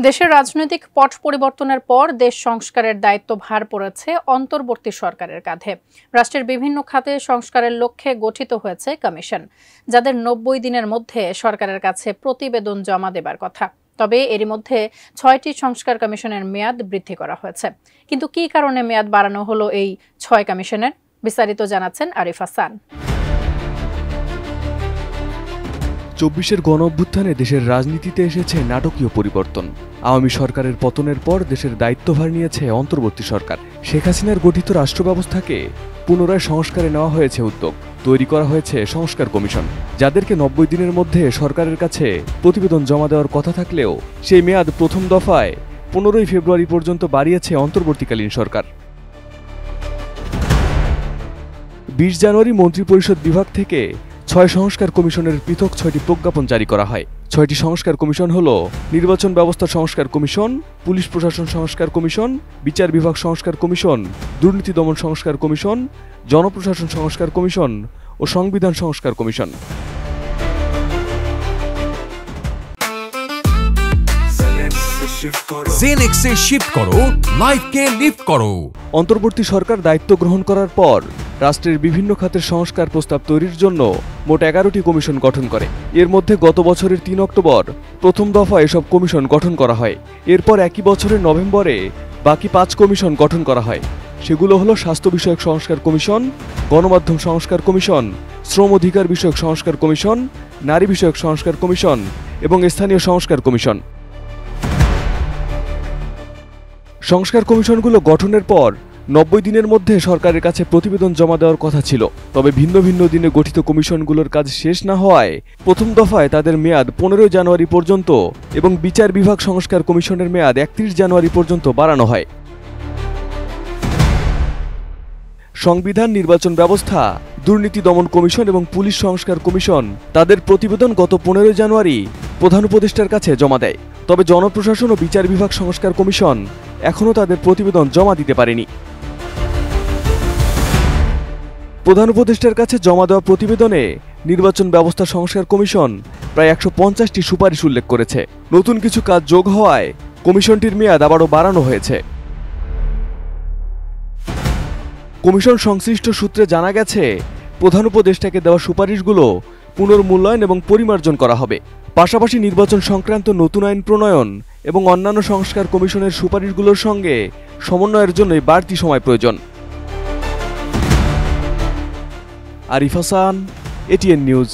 দেশের রাজনৈতিক পট পরিবর্তনের পর দেশ সংস্কারের দায়িত্ব ভার পড়েছে অন্তর্বর্তী সরকারের কাঁধে। রাষ্ট্রের বিভিন্ন খাতে সংস্কারের লক্ষ্যে গঠিত হয়েছে কমিশন, যাদের ৯০ দিনের মধ্যে সরকারের কাছে প্রতিবেদন জমা দেবার কথা। তবে এরই মধ্যে ৬টি সংস্কার কমিশনের মেয়াদ বৃদ্ধি করা হয়েছে। কিন্তু কী কারণে মেয়াদ বাড়ানো হলো এই ৬ কমিশনের? বিস্তারিত জানাচ্ছেন আরিফ হাসান। ২৪-এর গণঅভ্যুত্থানে দেশের রাজনীতিতে এসেছে নাটকীয় পরিবর্তন। আওয়ামী সরকারের পতনের পর দেশের দায়িত্বভার নিয়েছে অন্তর্বর্তী সরকার। শেখ হাসিনার গঠিত রাষ্ট্র ব্যবস্থাকে পুনরায় সংস্কারে নেওয়া হয়েছে উদ্যোগ। তৈরি করা হয়েছে সংস্কার কমিশন, যাদেরকে ৯০ দিনের মধ্যে সরকারের কাছে প্রতিবেদন জমা দেওয়ার কথা থাকলেও সেই মেয়াদ প্রথম দফায় ১৫ই ফেব্রুয়ারি পর্যন্ত বাড়িয়েছে অন্তর্বর্তীকালীন সরকার। ২০ জানুয়ারি মন্ত্রিপরিষদ বিভাগ থেকে ৬ সংস্কার কমিশনের পৃথক ৬টি প্রজ্ঞাপন জারি করা হয়। ৬টি সংস্কার কমিশন হল নির্বাচন ব্যবস্থা সংস্কার কমিশন, পুলিশ প্রশাসন সংস্কার কমিশন, বিচার বিভাগ সংস্কার কমিশন, দুর্নীতি দমন সংস্কার কমিশন, জনপ্রশাসন সংস্কার কমিশন ও সংবিধান সংস্কার কমিশন। জেনেক্সে শিফট করো, লাইফকে লিফট করো। অন্তর্বর্তী সরকার দায়িত্ব গ্রহণ করার পর রাষ্ট্রের বিভিন্ন খাতের সংস্কার প্রস্তাব তৈরির জন্য মোট ১১টি কমিশন গঠন করে। এর মধ্যে গত বছরের ৩ অক্টোবর প্রথম দফা এসব কমিশন গঠন করা হয়। এরপর একই বছরের নভেম্বরে বাকি ৫ কমিশন গঠন করা হয়। সেগুলো হলো স্বাস্থ্য বিষয়ক সংস্কার কমিশন, গণমাধ্যম সংস্কার কমিশন, শ্রম অধিকার বিষয়ক সংস্কার কমিশন, নারী বিষয়ক সংস্কার কমিশন এবং স্থানীয় সংস্কার কমিশন। সংস্কার কমিশনগুলো গঠনের পর ৯০ দিনের মধ্যে সরকারের কাছে প্রতিবেদন জমা দেওয়ার কথা ছিল। তবে ভিন্ন ভিন্ন দিনে গঠিত কমিশনগুলোর কাজ শেষ না হওয়ায় প্রথম দফায় তাদের মেয়াদ ১৫ জানুয়ারি পর্যন্ত এবং বিচার বিভাগ সংস্কার কমিশনের মেয়াদ ৩১ জানুয়ারি পর্যন্ত বাড়ানো হয়। সংবিধান, নির্বাচন ব্যবস্থা, দুর্নীতি দমন কমিশন এবং পুলিশ সংস্কার কমিশন তাদের প্রতিবেদন গত ১৫ জানুয়ারি প্রধান উপদেষ্টার কাছে জমা দেয়। তবে জনপ্রশাসন ও বিচার বিভাগ সংস্কার কমিশন এখনও তাদের প্রতিবেদন জমা দিতে পারেনি। প্রধান উপদেষ্টার কাছে জমা দেওয়া প্রতিবেদনে নির্বাচন ব্যবস্থা সংস্কার কমিশন প্রায় ১৫০টি সুপারিশ উল্লেখ করেছে। নতুন কিছু কাজ যোগ হওয়ায় কমিশনটির মেয়াদ আবারও বাড়ানো হয়েছে। কমিশন সংশ্লিষ্ট সূত্রে জানা গেছে, প্রধান উপদেষ্টাকে দেওয়া সুপারিশগুলো পুনর্মূল্যায়ন এবং পরিমার্জন করা হবে। পাশাপাশি নির্বাচন সংক্রান্ত নতুন আইন প্রণয়ন এবং অন্যান্য সংস্কার কমিশনের সুপারিশগুলোর সঙ্গে সমন্বয়ের জন্যই বাড়তি সময় প্রয়োজন। Arif Hasan, ATN news.